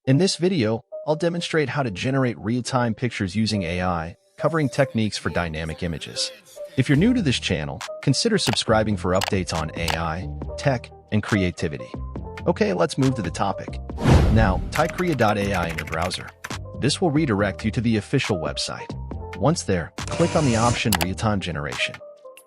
In this video, I'll demonstrate how to generate real-time pictures using AI, covering techniques for dynamic images. If you're new to this channel, consider subscribing for updates on AI, tech, and creativity. Okay, let's move to the topic. Now, type krea.ai in your browser. This will redirect you to the official website. Once there, click on the option Real-Time Generation.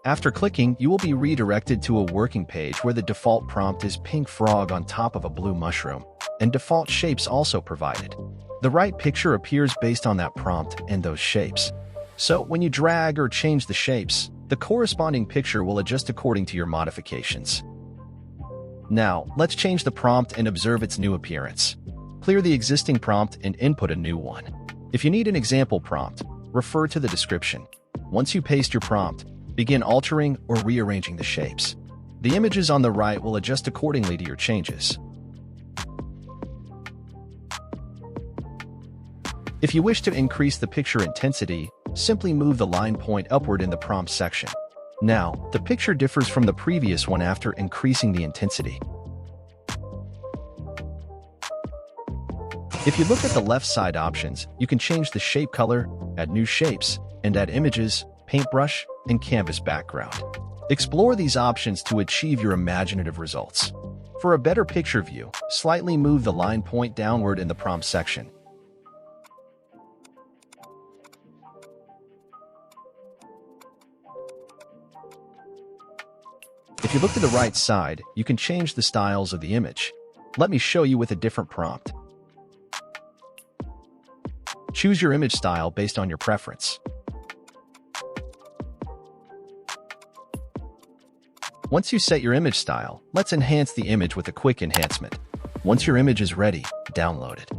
After clicking, you will be redirected to a working page where the default prompt is pink frog on top of a blue mushroom, and default shapes also provided. The right picture appears based on that prompt and those shapes. So when you drag or change the shapes, the corresponding picture will adjust according to your modifications. Now, let's change the prompt and observe its new appearance. Clear the existing prompt and input a new one. If you need an example prompt, refer to the description. Once you paste your prompt, begin altering or rearranging the shapes. The images on the right will adjust accordingly to your changes. If you wish to increase the picture intensity, simply move the line point upward in the prompt section. Now, the picture differs from the previous one after increasing the intensity. If you look at the left side options, you can change the shape color, add new shapes, and add images, paintbrush, and canvas background. Explore these options to achieve your imaginative results. For a better picture view, slightly move the line point downward in the prompt section. If you look to the right side, you can change the styles of the image. Let me show you with a different prompt. Choose your image style based on your preference. Once you set your image style, let's enhance the image with a quick enhancement. Once your image is ready, download it.